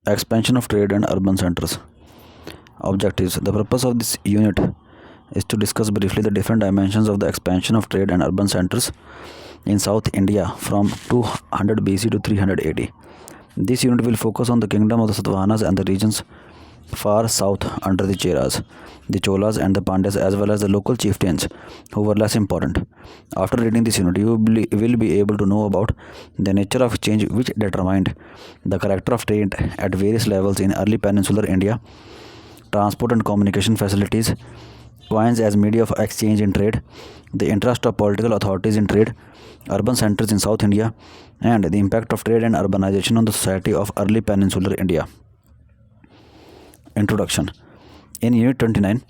Expansion of trade and urban centers. Objectives. The purpose of this unit is to discuss briefly the different dimensions of the expansion of trade and urban centers in South India from 200 BC to 300 AD. This unit will focus on the kingdom of the Satavahanas and the regions far south under the Cheras, the Cholas and the Pandyas, as well as the local chieftains who were less important. After reading this unit, you will be able to know about the nature of change which determined the character of trade at various levels in early peninsular India, transport and communication facilities, coins as media of exchange in trade, the interest of political authorities in trade, urban centers in South India, and the impact of trade and urbanization on the society of early peninsular India. Introduction. In Unit 29,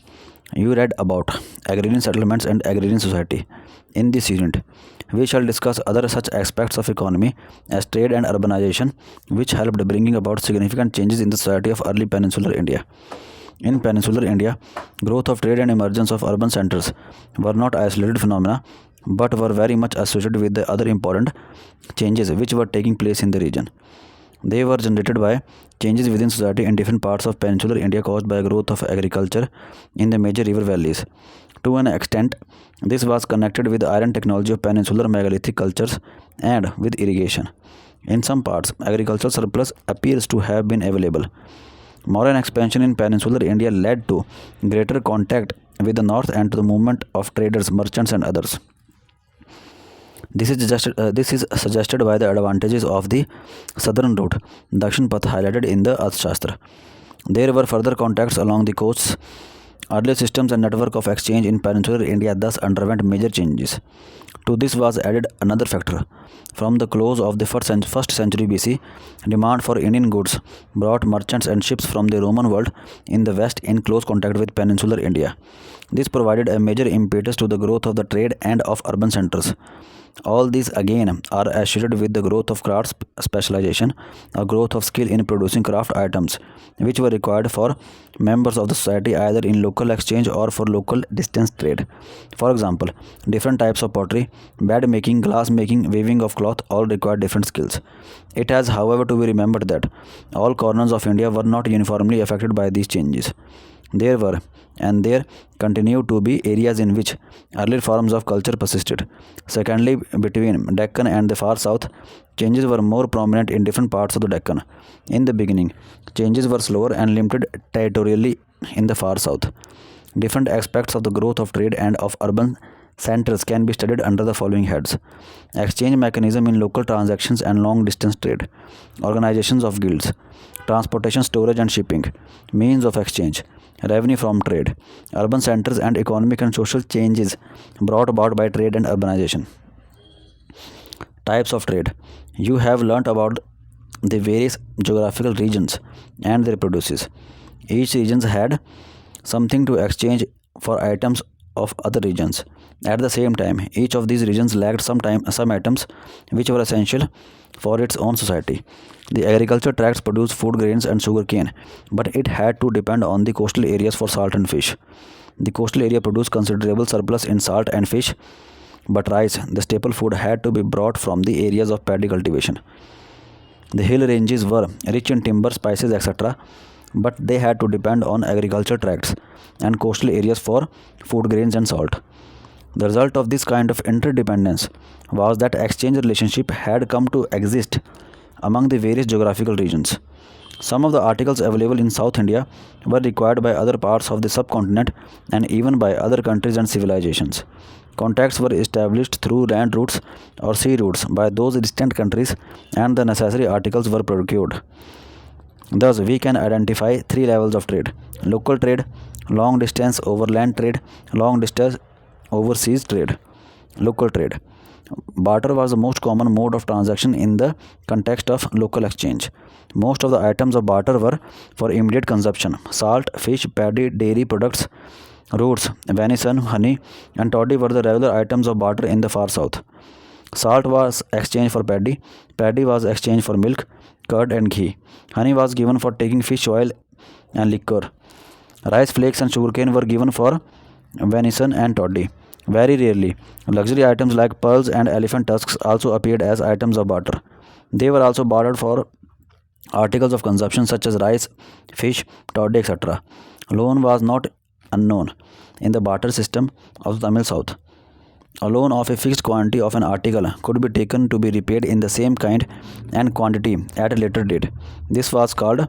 you read about agrarian settlements and agrarian society. In this unit, we shall discuss other such aspects of economy as trade and urbanization, which helped bringing about significant changes in the society of early peninsular India. In peninsular India, growth of trade and emergence of urban centers were not isolated phenomena, but were very much associated with the other important changes which were taking place in the region. They were generated by changes within society in different parts of peninsular India caused by growth of agriculture in the major river valleys. To an extent, this was connected with the iron technology of peninsular megalithic cultures and with irrigation. In some parts, agricultural surplus appears to have been available. Modern expansion in peninsular India led to greater contact with the north and to the movement of traders, merchants, and others. This is suggested by the advantages of the southern route, Dakshin Path, highlighted in the Arthashastra. There were further contacts along the coasts. Earlier systems and network of exchange in peninsular India thus underwent major changes. To this was added another factor. From the close of the first century BC, demand for Indian goods brought merchants and ships from the Roman world in the west in close contact with peninsular India. This provided a major impetus to the growth of the trade and of urban centers. All these again are associated with the growth of craft specialization, a growth of skill in producing craft items, which were required for members of the society either in local exchange or for local distance trade. For example, different types of pottery, bed making, glass making, weaving of cloth all required different skills. It has, however, to be remembered that all corners of India were not uniformly affected by these changes. There were and there continue to be areas in which earlier forms of culture persisted. Secondly, between Deccan and the far south, changes were more prominent in different parts of the Deccan. In the beginning, changes were slower and limited territorially in the far south. Different aspects of the growth of trade and of urban centers can be studied under the following heads: exchange mechanism in local transactions and long distance trade, organizations of guilds, transportation, storage and shipping, means of exchange, revenue from trade, urban centers, and economic and social changes brought about by trade and urbanization. Types of trade. You have learnt about the various geographical regions and their produces. Each region had something to exchange for items of other regions. At the same time, each of these regions lacked some items which were essential for its own society. The agriculture tracts produced food grains and sugar cane, but it had to depend on the coastal areas for salt and fish. The coastal area produced considerable surplus in salt and fish, but rice, the staple food, had to be brought from the areas of paddy cultivation. The hill ranges were rich in timber, spices, etc., but they had to depend on agriculture tracts and coastal areas for food grains and salt. The result of this kind of interdependence was that exchange relationship had come to exist among the various geographical regions. Some of the articles available in South India were required by other parts of the subcontinent and even by other countries and civilizations. Contacts were established through land routes or sea routes by those distant countries, and the necessary articles were procured. Thus, we can identify three levels of trade: local trade, long distance overland trade, long distance overseas trade. Local trade. Barter was the most common mode of transaction in the context of local exchange. Most of the items of barter were for immediate consumption: salt, fish, paddy, dairy products, roots, venison, honey, and toddy were the regular items of barter in the far south. Salt was exchanged for paddy, paddy was exchanged for milk, curd, and ghee. Honey was given for taking fish oil and liquor. Rice flakes and sugarcane were given for venison and toddy. Very rarely, luxury items like pearls and elephant tusks also appeared as items of barter. They were also bartered for articles of consumption such as rice, fish, toddy, etc. Loan was not unknown in the barter system of the Tamil South. A loan of a fixed quantity of an article could be taken to be repaid in the same kind and quantity at a later date. This was called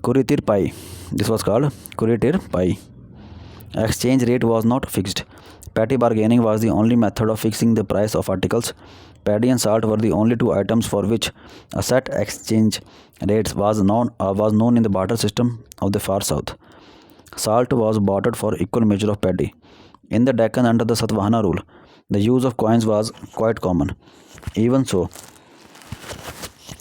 Kuritir Pai. This was called Kuritir Pai. Exchange rate was not fixed. Petty bargaining was the only method of fixing the price of articles. Paddy and salt were the only two items for which a set exchange rates was known in the barter system of the far south. Salt was bartered for equal measure of paddy. In the Deccan under the Satvahana rule, the use of coins was quite common. Even so,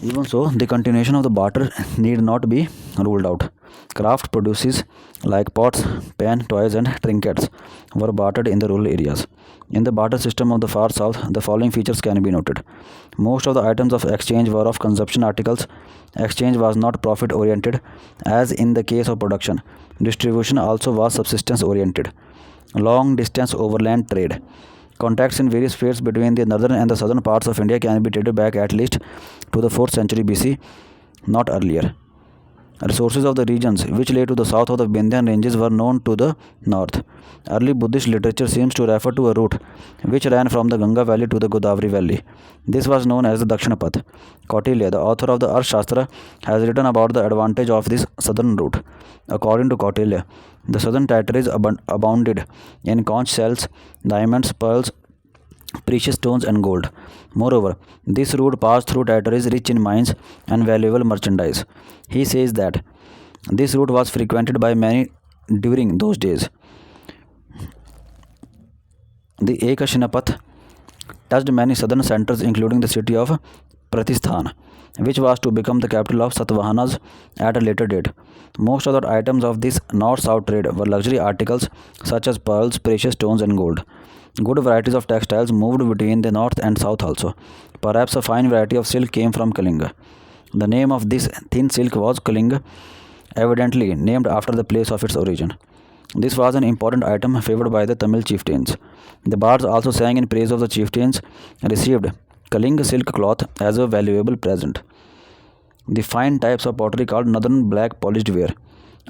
the continuation of the barter need not be ruled out. Craft produces like pots, pen, toys, and trinkets were bartered in the rural areas. In the barter system of the far south, the following features can be noted. Most of the items of exchange were of consumption articles. Exchange was not profit oriented, as in the case of production. Distribution also was subsistence oriented. Long distance overland trade. Contacts in various fates between the northern and the southern parts of India can be dated back at least to the 4th century BC, not earlier. Resources of the regions which lay to the south of the Vindhyan ranges were known to the north. Early Buddhist literature seems to refer to a route which ran from the Ganga valley to the Godavari valley. This was known as the Dakshinapath. Kautilya, the author of the Arthashastra, has written about the advantage of this southern route. According to Kautilya, the southern territories abounded in conch shells, diamonds, pearls, precious stones, and gold. Moreover, this route passed through territories rich in mines and valuable merchandise. He says that this route was frequented by many during those days. The Ekashinapath touched many southern centers, including the city of Pratisthan, which was to become the capital of Satavahanas at a later date. Most of the items of this north-south trade were luxury articles such as pearls, precious stones, and gold. Good varieties of textiles moved between the north and south also. Perhaps a fine variety of silk came from Kalinga. The name of this thin silk was Kalinga, evidently named after the place of its origin. This was an important item favored by the Tamil chieftains. The bards also sang in praise of the chieftains received Kalinga silk cloth as a valuable present. The fine types of pottery called northern black polished ware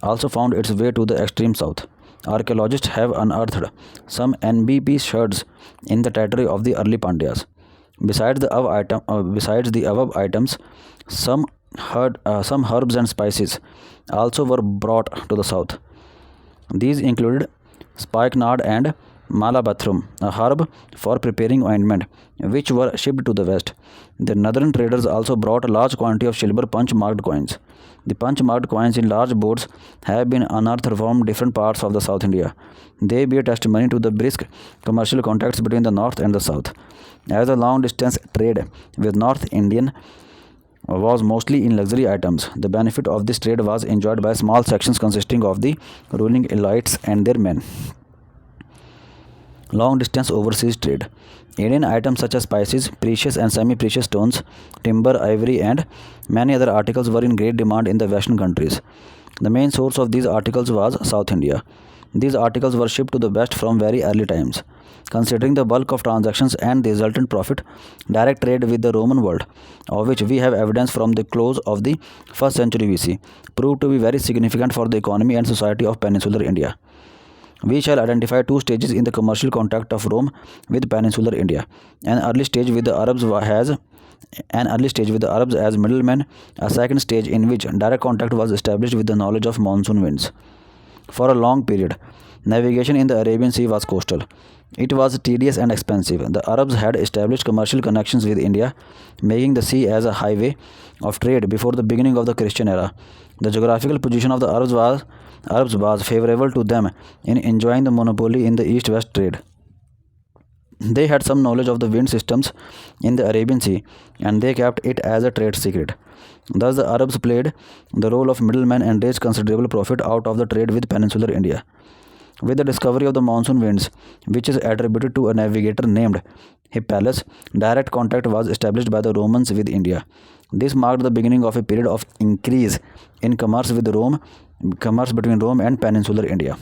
also found its way to the extreme south. Archaeologists have unearthed some NBP shards in the territory of the early Pandyas. Besides the above items, some herbs and spices also were brought to the south. These included spikenard and malabathrum, a herb for preparing ointment, which were shipped to the west. The northern traders also brought a large quantity of silver punch-marked coins. The punch-marked coins in large boards have been unearthed from different parts of the South India. They bear testimony to the brisk commercial contacts between the north and the south. As a long-distance trade with North Indian was mostly in luxury items, the benefit of this trade was enjoyed by small sections consisting of the ruling elites and their men. Long distance overseas trade. Indian items such as spices, precious and semi precious stones, timber, ivory, and many other articles were in great demand in the Western countries. The main source of these articles was South India. These articles were shipped to the West from very early times. Considering the bulk of transactions and the resultant profit, direct trade with the Roman world, of which we have evidence from the close of the 1st century BC, proved to be very significant for the economy and society of peninsular India. We shall identify two stages in the commercial contact of Rome with peninsular India. An early stage with the Arabs as middlemen, a second stage in which direct contact was established with the knowledge of monsoon winds. For a long period, navigation in the Arabian Sea was coastal. It was tedious and expensive. The Arabs had established commercial connections with India, making the sea as a highway of trade before the beginning of the Christian era. The geographical position of the Arabs was favorable to them in enjoying the monopoly in the east-west trade. They had some knowledge of the wind systems in the Arabian Sea, and they kept it as a trade secret. Thus, the Arabs played the role of middlemen and raised considerable profit out of the trade with peninsular India. With the discovery of the monsoon winds, which is attributed to a navigator named Hippalus, direct contact was established by the Romans with India. This marked the beginning of a period of increase in commerce between Rome and peninsular India.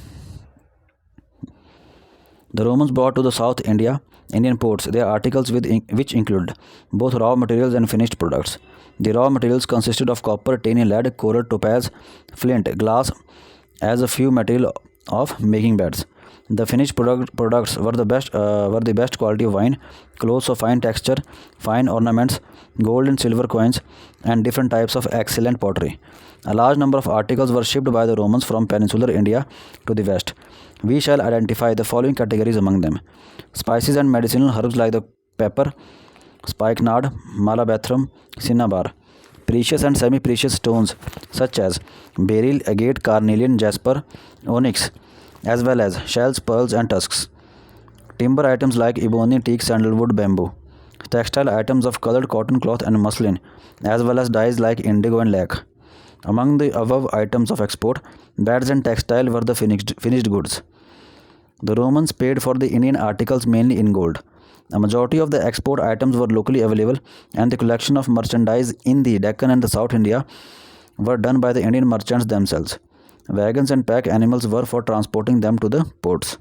The Romans brought to the South Indian ports their articles which included both raw materials and finished products. The raw materials consisted of copper, tin, lead, coral, topaz, flint, glass, as a few material of making beds. The finished products were the best quality of wine, clothes of fine texture, fine ornaments, gold and silver coins, and different types of excellent pottery. A large number of articles were shipped by the Romans from peninsular India to the west. We shall identify the following categories among them: spices and medicinal herbs like the pepper, spikenard, malabathrum, cinnabar; precious and semi-precious stones such as beryl, agate, carnelian, jasper, onyx, as well as shells, pearls, and tusks; timber items like ebony, teak, sandalwood, bamboo; textile items of colored cotton cloth and muslin, as well as dyes like indigo and lac. Among the above items of export, beds and textile were the finished goods. The Romans paid for the Indian articles mainly in gold. A majority of the export items were locally available, and the collection of merchandise in the Deccan and the South India were done by the Indian merchants themselves. Wagons and pack animals were for transporting them to the ports.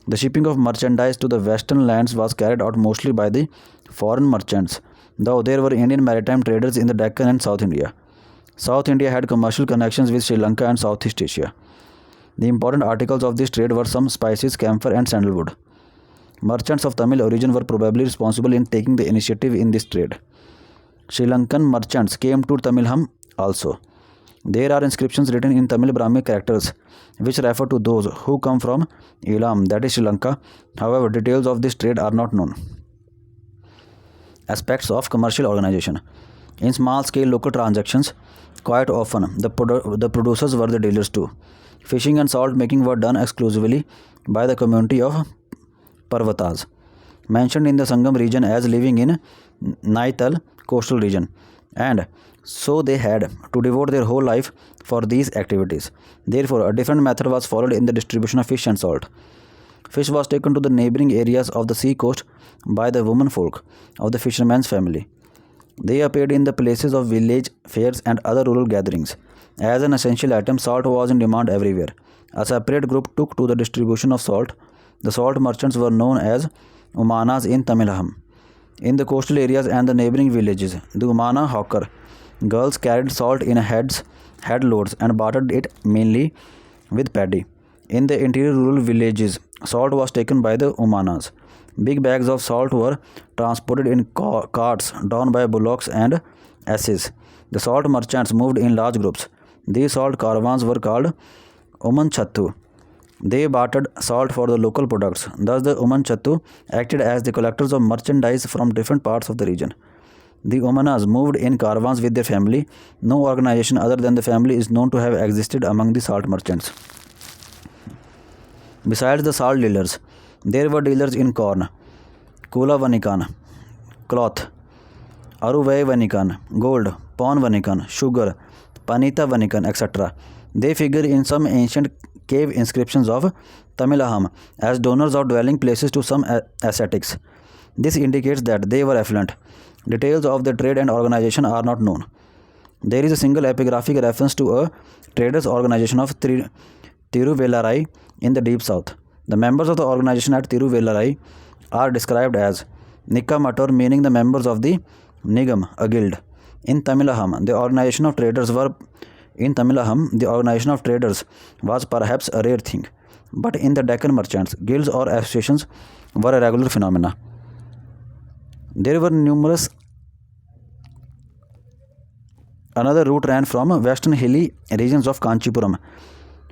The shipping of merchandise to the western lands was carried out mostly by the foreign merchants, though there were Indian maritime traders in the Deccan and South India. South India had commercial connections with Sri Lanka and Southeast Asia. The important articles of this trade were some spices, camphor, and sandalwood. Merchants of Tamil origin were probably responsible in taking the initiative in this trade. Sri Lankan merchants came to Tamilham also. There are inscriptions written in Tamil Brahmi characters which refer to those who come from Elam, that is Sri Lanka. However, details of this trade are not known. Aspects of commercial organization. In small scale local transactions, quite often the producers were the dealers too. Fishing and salt making were done exclusively by the community of Parvatas, mentioned in the Sangam region as living in Naital coastal region, and so they had to devote their whole life for these activities. Therefore, a different method was followed in the distribution of fish and salt. Fish was taken to the neighboring areas of the sea coast by the women folk of the fisherman's family. They appeared in the places of village fairs and other rural gatherings. As an essential item, salt was in demand everywhere. A separate group took to the distribution of salt. The salt merchants were known as Umanas in Tamilham. In the coastal areas and the neighboring villages, the Umana hawker girls carried salt in head loads and bartered it mainly with paddy. In the interior rural villages, salt was taken by the Umanas. Big bags of salt were transported in carts drawn by bullocks and asses. The salt merchants moved in large groups. These salt caravans were called Umanchattu. They bartered salt for the local products. Thus, the Umanchattu acted as the collectors of merchandise from different parts of the region. The Umanas moved in caravans with their family. No organization other than the family is known to have existed among the salt merchants. Besides the salt dealers, there were dealers in corn, Kula Vanikan, cloth, Aruvai Vanikan, gold, Pawn Vanikan, sugar, Panita Vanikan, etc. They figure in some ancient cave inscriptions of Tamilaham as donors of dwelling places to some ascetics. This indicates that they were affluent. Details of the trade and organization are not known. There is a single epigraphic reference to a traders' organization of Tiruvellarai in the deep south. The members of the organization at Tiruvellarai are described as Nikamator, meaning the members of the Nigam, a guild. In Tamilaham, the organization of traders was perhaps a rare thing, but in the Deccan merchants, guilds or associations were a regular phenomena. There were numerous. Another route ran from western hilly regions of Kanchipuram,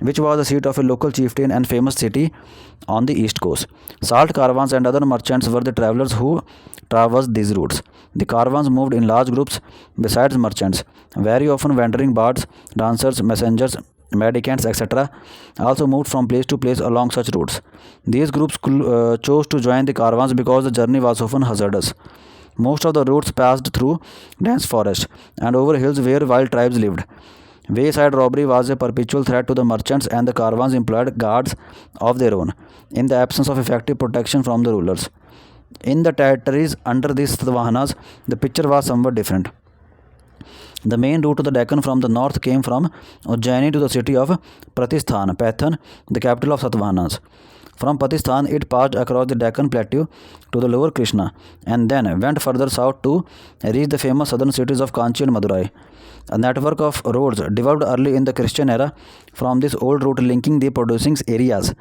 which was the seat of a local chieftain and famous city on the east coast. Salt caravans and other merchants were the travelers who traversed these routes. The caravans moved in large groups besides merchants, very often wandering bards, dancers, messengers, mendicants, etc. also moved from place to place along such routes. These groups chose to join the caravans because the journey was often hazardous. Most of the routes passed through dense forest and over hills where wild tribes lived. Wayside robbery was a perpetual threat to the merchants, and the caravans employed guards of their own, in the absence of effective protection from the rulers. In the territories under the Satavahanas, the picture was somewhat different. The main route to the Deccan from the north came from Ujjaini to the city of Pratisthan, Pathan, the capital of Satavahanas. From Pakistan, it passed across the Deccan Plateau to the lower Krishna and then went further south to reach the famous southern cities of Kanchi and Madurai. A network of roads developed early in the Christian era from this old route linking the producing areas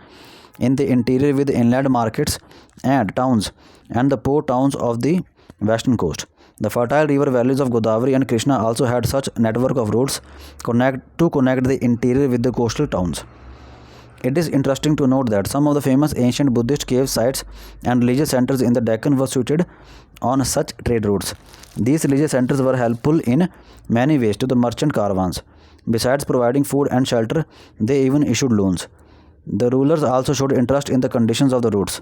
in the interior with inland markets and towns and the port towns of the western coast. The fertile river valleys of Godavari and Krishna also had such network of roads to connect the interior with the coastal towns. It is interesting to note that some of the famous ancient Buddhist cave sites and religious centers in the Deccan were situated on such trade routes. These religious centers were helpful in many ways to the merchant caravans. Besides providing food and shelter, they even issued loans. The rulers also showed interest in the conditions of the routes.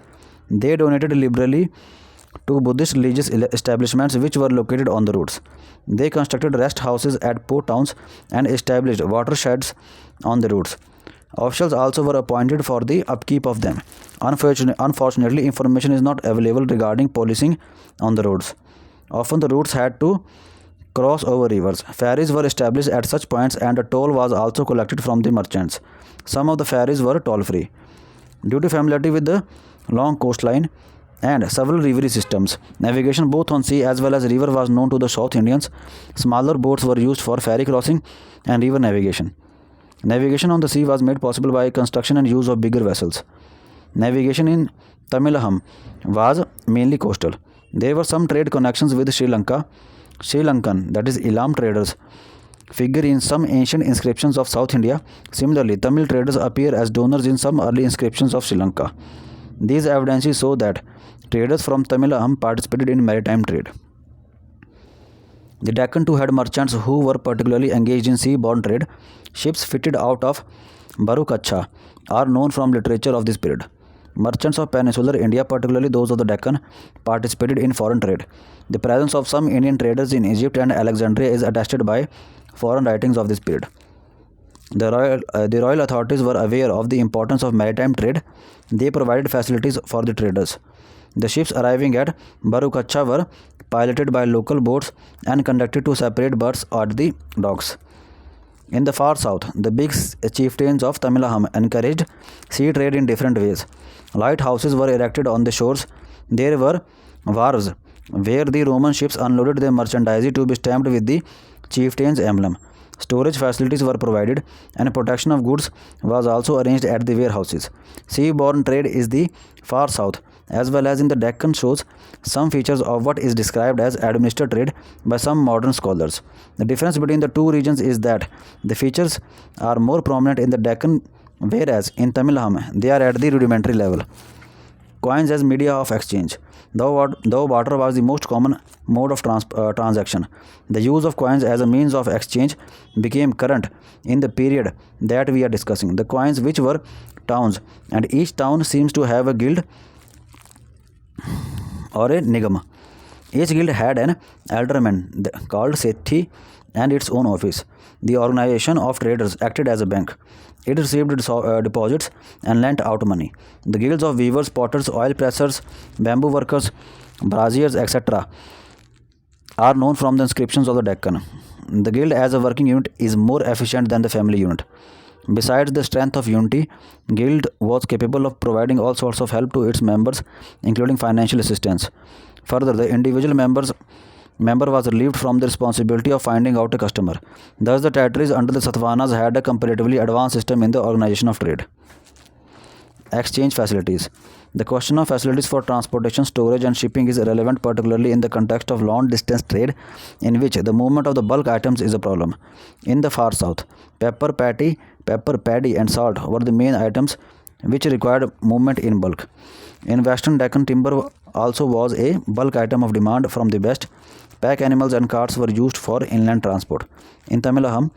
They donated liberally to Buddhist religious establishments which were located on the routes. They constructed rest houses at port towns and established watersheds on the routes. Officials also were appointed for the upkeep of them. Unfortunately, information is not available regarding policing on the roads. Often the routes had to cross over rivers. Ferries were established at such points and a toll was also collected from the merchants. Some of the ferries were toll-free. Due to familiarity with the long coastline and several river systems, navigation both on sea as well as river was known to the South Indians. Smaller boats were used for ferry crossing and river navigation. Navigation on the sea was made possible by construction and use of bigger vessels. Navigation in Tamilaham was mainly coastal. There were some trade connections with Sri Lanka. Sri Lankan, that is Ilam traders, figure in some ancient inscriptions of South India. Similarly, Tamil traders appear as donors in some early inscriptions of Sri Lanka. These evidences show that traders from Tamilaham participated in maritime trade. The Deccan too had merchants who were particularly engaged in sea-borne trade. Ships fitted out of Barukacha are known from literature of this period. Merchants of peninsular India, particularly those of the Deccan, participated in foreign trade. The presence of some Indian traders in Egypt and Alexandria is attested by foreign writings of this period. The royal authorities were aware of the importance of maritime trade. They provided facilities for the traders. The ships arriving at Barukacha were piloted by local boats and conducted to separate berths at the docks. In the far south, the big chieftains of Tamilaham encouraged sea trade in different ways. Lighthouses were erected on the shores. There were wharves where the Roman ships unloaded their merchandise to be stamped with the chieftain's emblem. Storage facilities were provided and protection of goods was also arranged at the warehouses. Sea-borne trade is the far south as well as in the Deccan shows some features of what is described as administered trade by some modern scholars. The difference between the two regions is that the features are more prominent in the Deccan, whereas in Tamilaham they are at the rudimentary level. Coins as media of exchange. Though barter was the most common mode of transaction, the use of coins as a means of exchange became current in the period that we are discussing. The coins which were towns, and each town seems to have a guild or a nigam. Each guild had an alderman called Sethi and its own office. The organization of traders acted as a bank. It received deposits and lent out money. The guilds of weavers, potters, oil pressers, bamboo workers, braziers, etc. are known from the inscriptions of the Deccan. The guild as a working unit is more efficient than the family unit. Besides the strength of unity, guild was capable of providing all sorts of help to its members, including financial assistance. Further, the individual member was relieved from the responsibility of finding out a customer. Thus, the territories under the Satavahanas had a comparatively advanced system in the organization of trade. Exchange facilities. The question of facilities for transportation, storage and shipping is relevant, particularly in the context of long-distance trade, in which the movement of the bulk items is a problem. In the far south, pepper, paddy and salt were the main items which required movement in bulk. In western Deccan, timber also was a bulk item of demand from the west. Pack animals and carts were used for inland transport. In Tamilaham,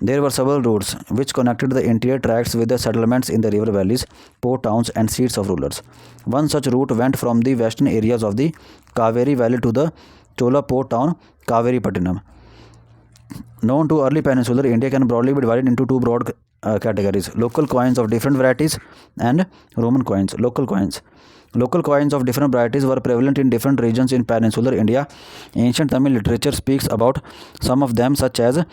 there were several routes which connected the interior tracts with the settlements in the river valleys, port towns and seats of rulers. One such route went from the western areas of the Kaveri Valley to the Chola port town Kaveripattinam. Known to early peninsular India can broadly be divided into two broad categories: local coins of different varieties and Roman coins. Local coins of different varieties were prevalent in different regions in peninsular India. Ancient Tamil literature speaks about some of them, such as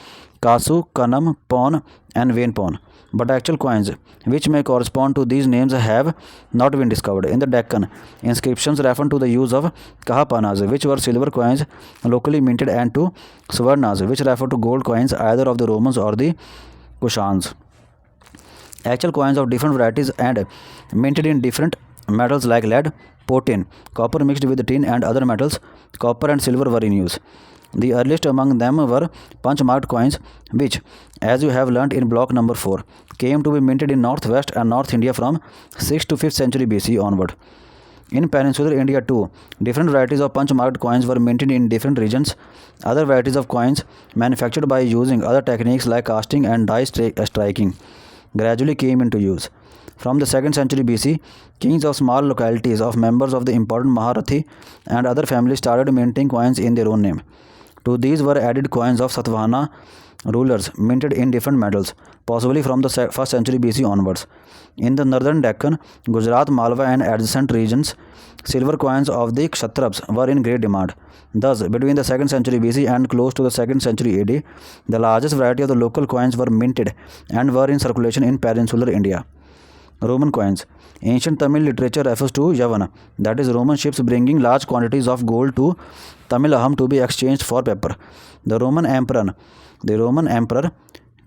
Kasu, Kanam, Pon, and Venpon. But actual coins, which may correspond to these names, have not been discovered. In the Deccan, inscriptions refer to the use of Kahapanas, which were silver coins locally minted, and to Swarnas, which refer to gold coins either of the Romans or the Kushans. Actual coins of different varieties and minted in different metals like lead, potin, copper mixed with tin and other metals, copper and silver were in use. The earliest among them were punch marked coins, which, as you have learnt in block number 4, came to be minted in northwest and North India from 6th to 5th century BC onward. In peninsular India too, different varieties of punch marked coins were minted in different regions. Other varieties of coins, manufactured by using other techniques like casting and die striking, gradually came into use. From the 2nd century BC, kings of small localities of members of the important Maharathi and other families started minting coins in their own name. To these were added coins of Satvahana rulers minted in different metals, possibly from the 1st century BC onwards. In the northern Deccan, Gujarat, Malwa and adjacent regions, silver coins of the Kshatrabs were in great demand. Thus, between the 2nd century BC and close to the 2nd century AD, the largest variety of the local coins were minted and were in circulation in peninsular India. Roman coins. Ancient Tamil literature refers to Yavana, that is, Roman ships bringing large quantities of gold to Tamil Aham to be exchanged for paper. The Roman Emperor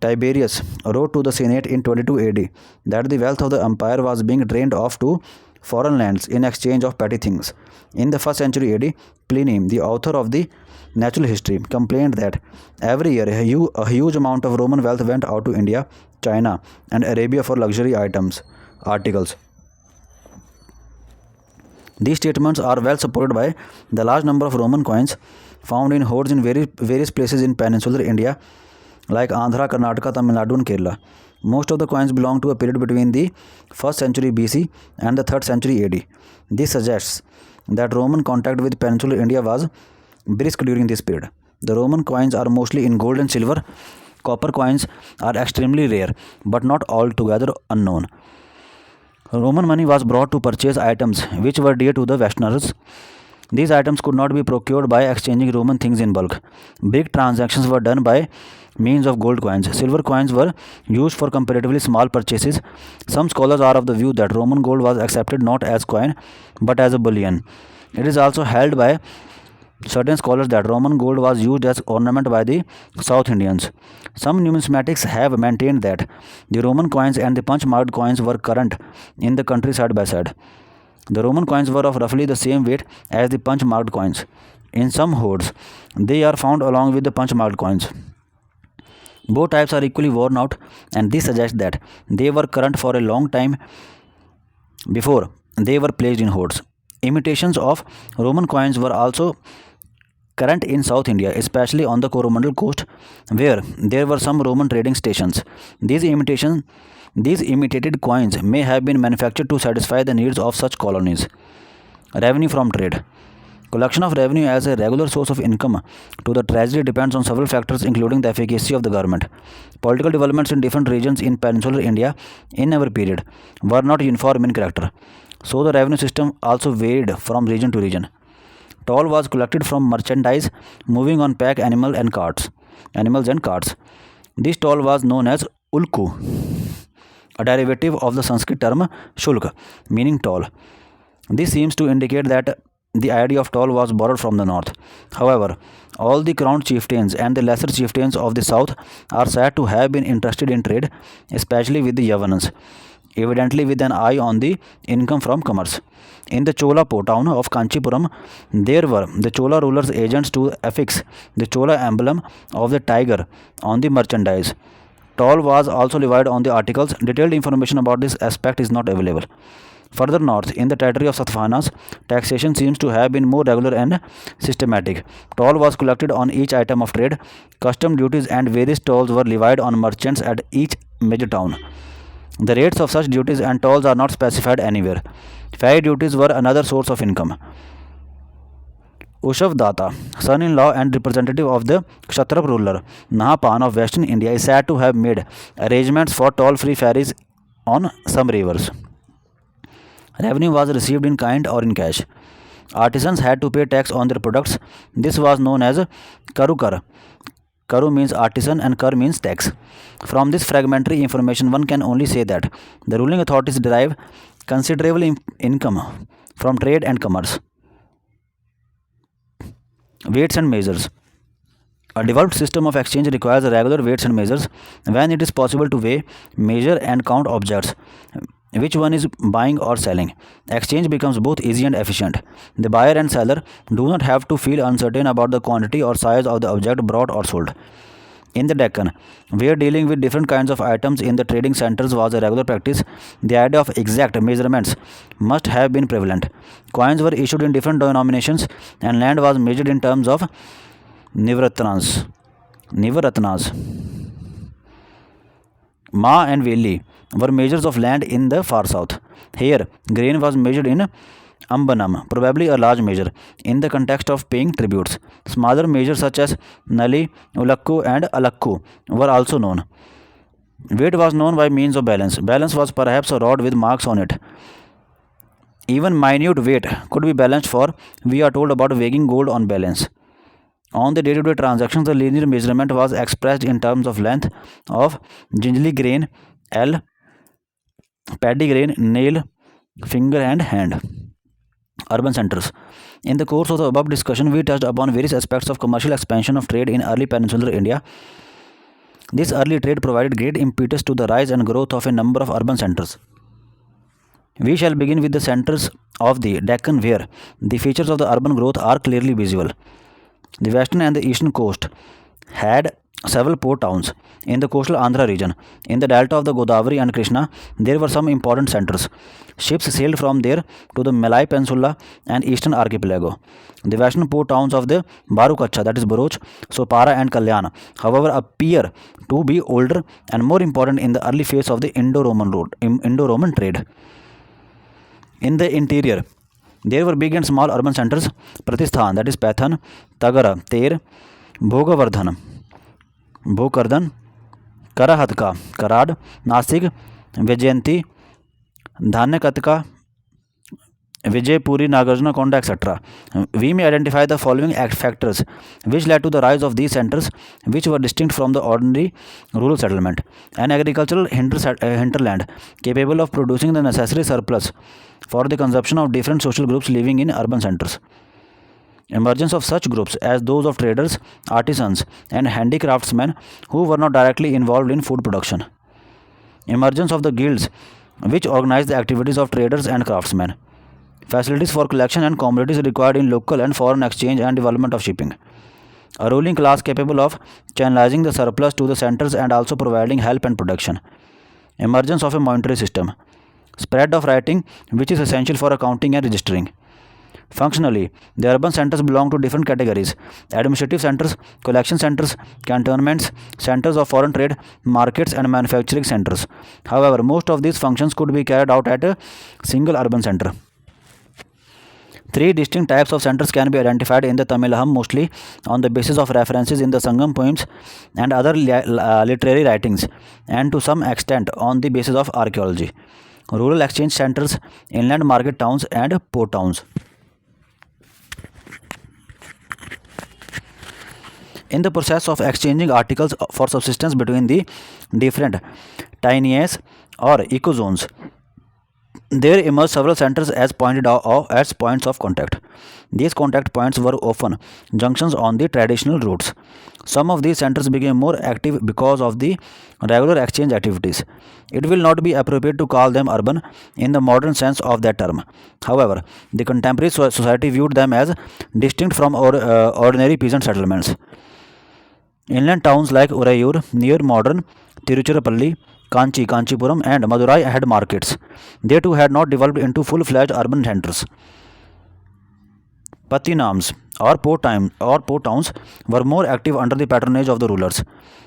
Tiberius wrote to the Senate in 22 AD that the wealth of the empire was being drained off to foreign lands in exchange of petty things. In the 1st century AD, Pliny, the author of the Natural History, complained that every year a huge amount of Roman wealth went out to India, China, and Arabia for luxury articles. These statements are well supported by the large number of Roman coins found in hoards in various places in peninsular India like Andhra, Karnataka, Tamil Nadu and Kerala. Most of the coins belong to a period between the 1st century BC and the 3rd century AD. This suggests that Roman contact with peninsular India was brisk during this period. The Roman coins are mostly in gold and silver. Copper coins are extremely rare but not altogether unknown. Roman money was brought to purchase items which were dear to the Westerners. These items could not be procured by exchanging Roman things in bulk. Big transactions were done by means of gold coins. Silver coins were used for comparatively small purchases. Some scholars are of the view that Roman gold was accepted not as coin but as a bullion. It is also held by certain scholars that Roman gold was used as ornament by the South Indians. Some numismatics have maintained that the Roman coins and the punch-marked coins were current in the country side by side. The Roman coins were of roughly the same weight as the punch-marked coins. In some hoards, they are found along with the punch-marked coins. Both types are equally worn out, and this suggests that they were current for a long time before they were placed in hoards. Imitations of Roman coins were also current in South India, especially on the Coromandel coast, where there were some Roman trading stations. These imitated coins may have been manufactured to satisfy the needs of such colonies. Revenue from trade. Collection of revenue as a regular source of income to the treasury depends on several factors, including the efficacy of the government. Political developments in different regions in peninsular India in our period were not uniform in character, so the revenue system also varied from region to region. Toll was collected from merchandise moving on pack animals and carts. This toll was known as ulku, a derivative of the Sanskrit term shulk, meaning toll. This seems to indicate that the idea of toll was borrowed from the north. However, all the crowned chieftains and the lesser chieftains of the south are said to have been interested in trade, especially with the Yavanans, evidently with an eye on the income from commerce. In the Chola town of Kanchipuram, there were the Chola rulers' agents to affix the Chola emblem of the tiger on the merchandise. Toll was also levied on the articles. Detailed information about this aspect is not available. Further north, in the territory of Sattvahanas, taxation seems to have been more regular and systematic. Toll was collected on each item of trade. Custom duties and various tolls were levied on merchants at each major town. The rates of such duties and tolls are not specified anywhere. Ferry duties were another source of income. Ushav Datta, son-in-law and representative of the Kshatrap ruler Nahapan of Western India, is said to have made arrangements for toll-free ferries on some rivers. Revenue was received in kind or in cash. Artisans had to pay tax on their products. This was known as karukar. Karu means artisan and Kar means tax. From this fragmentary information, one can only say that the ruling authorities derive considerable income from trade and commerce. Weights and measures. A developed system of exchange requires regular weights and measures when it is possible to weigh, measure, and count objects. Which one is buying or selling? Exchange becomes both easy and efficient. The buyer and seller do not have to feel uncertain about the quantity or size of the object bought or sold. In the Deccan, where dealing with different kinds of items in the trading centers was a regular practice, the idea of exact measurements must have been prevalent. Coins were issued in different denominations, and land was measured in terms of nivratnas. Ma and Veli were measures of land in the far south. Here, grain was measured in Ambanam, probably a large measure, in the context of paying tributes. Smaller measures such as Nali, Ulakku, and Alakku were also known. Weight was known by means of balance. Balance was perhaps a rod with marks on it. Even minute weight could be balanced, for we are told about weighing gold on balance. On the day-to-day transactions, the linear measurement was expressed in terms of length of gingerly grain, L, paddy grain, nail, finger, and hand. Urban centers. In the course of the above discussion, we touched upon various aspects of commercial expansion of trade in early peninsular India. This early trade provided great impetus to the rise and growth of a number of urban centers. We shall begin with the centers of the Deccan, where the features of the urban growth are clearly visible. The western and the eastern coast had several port towns. In the coastal Andhra region, in the delta of the Godavari and Krishna, there were some important centers. Ships sailed from there to the Malay Peninsula and eastern archipelago. The western port towns of the Barukacha, that is Bharuch, Sopara, and Kalyan, however, appear to be older and more important in the early phase of the Indo-Roman trade. In the interior, there were big and small urban centers: Pratisthan, that is Pathan, Tagara, Ter, Bhokardan, Karahatka, Karad, Nasik, Vijayanti, Dhanyakatka, Vijaypuri, Nagarjuna Konda, etc. We may identify the following factors which led to the rise of these centers, which were distinct from the ordinary rural settlement: an agricultural hinterland capable of producing the necessary surplus for the consumption of different social groups living in urban centers. Emergence of such groups as those of traders, artisans, and handicraftsmen who were not directly involved in food production. Emergence of the guilds which organized the activities of traders and craftsmen. Facilities for collection and commodities required in local and foreign exchange and development of shipping. A ruling class capable of channelizing the surplus to the centers and also providing help and protection. Emergence of a monetary system. Spread of writing, which is essential for accounting and registering. Functionally, the urban centers belong to different categories: administrative centers, collection centers, cantonments, centers of foreign trade, markets, and manufacturing centers. However, most of these functions could be carried out at a single urban center. Three distinct types of centers can be identified in the Tamilaham, mostly on the basis of references in the Sangam poems and other literary writings, and to some extent on the basis of archaeology: rural exchange centers, inland market towns, and port towns. In the process of exchanging articles for subsistence between the different tinies or ecozones, there emerged several centers as pointed out as points of contact. These contact points were often junctions on the traditional routes. Some of these centers became more active because of the regular exchange activities. It will not be appropriate to call them urban in the modern sense of that term. However, the contemporary society viewed them as distinct from ordinary peasant settlements. Inland towns like Urayur near modern Tiruchirappalli, Kanchipuram, and Madurai had markets. They too had not developed into full-fledged urban centers. Patinams or port towns were more active under the patronage of the rulers.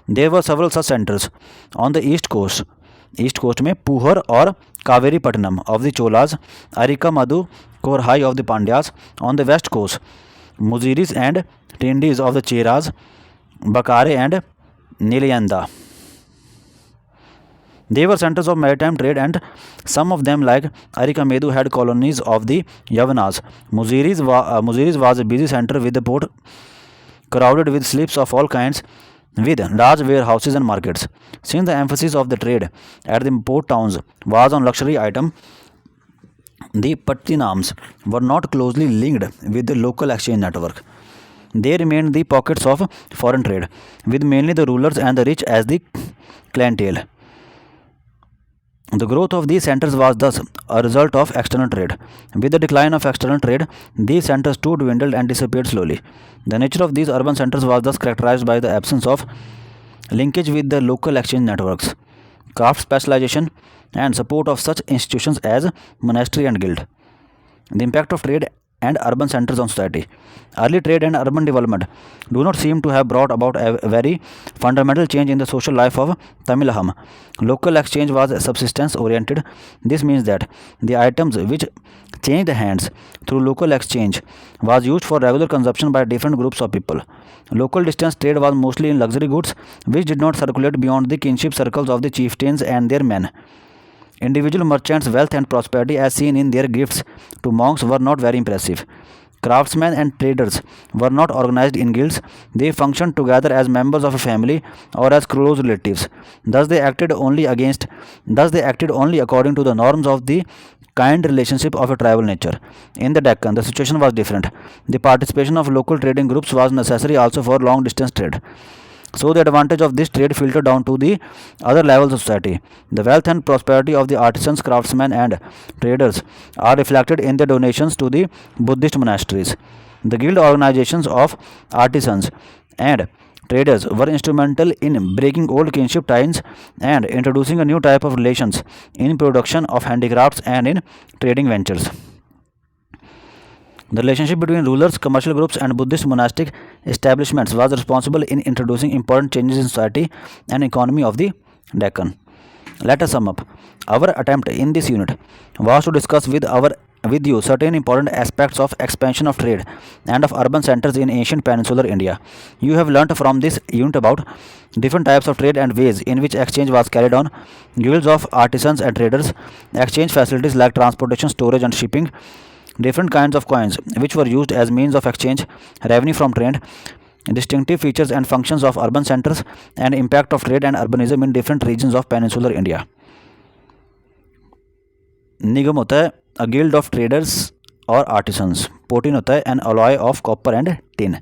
There were several such centers. On the east coast में Puhar or Kaveri Patnam of the Cholas, Arika Madu Korhai of the Pandyas. On the west coast, Muziris and Tindis of the Cheras, Bakare and Nilayanda. They were centers of maritime trade, and some of them, like Arikamedu, had colonies of the Yavanas. Muziris was a busy center with the port crowded with ships of all kinds, with large warehouses and markets. Since the emphasis of the trade at the port towns was on luxury items, the Pattinams were not closely linked with the local exchange network. They remained the pockets of foreign trade, with mainly the rulers and the rich as the clientele. The growth of these centers was thus a result of external trade. With the decline of external trade, these centers too dwindled and disappeared slowly. The nature of these urban centers was thus characterized by the absence of linkage with the local exchange networks, craft specialization, and support of such institutions as monastery and guild. The impact of trade and urban centers on society. Early trade and urban development do not seem to have brought about a very fundamental change in the social life of Tamilaham. Local exchange was subsistence oriented. This means that the items which changed hands through local exchange was used for regular consumption by different groups of people. Local distance trade was mostly in luxury goods which did not circulate beyond the kinship circles of the chieftains and their men. Individual merchants' wealth and prosperity, as seen in their gifts to monks, were not very impressive. Craftsmen and traders were not organized in guilds, they functioned together as members of a family or as close relatives. Thus they acted only according to the norms of the kind relationship of a tribal nature. In the Deccan, the situation was different. The participation of local trading groups was necessary also for long distance trade. So the advantage of this trade filtered down to the other levels of society. The wealth and prosperity of the artisans, craftsmen, and traders are reflected in their donations to the Buddhist monasteries. The guild organizations of artisans and traders were instrumental in breaking old kinship ties and introducing a new type of relations in production of handicrafts and in trading ventures. The relationship between rulers, commercial groups, and Buddhist monastic establishments was responsible in introducing important changes in society and economy of the Deccan. Let us sum up. Our attempt in this unit was to discuss with you certain important aspects of expansion of trade and of urban centers in ancient peninsular India. You have learnt from this unit about different types of trade and ways in which exchange was carried on, guilds of artisans and traders, exchange facilities like transportation, storage, and shipping, different kinds of coins which were used as means of exchange, revenue from trade, distinctive features and functions of urban centers, and impact of trade and urbanism in different regions of peninsular India. निगम होता है अ guild of traders और artisans. Potin होता है N alloy of copper and tin.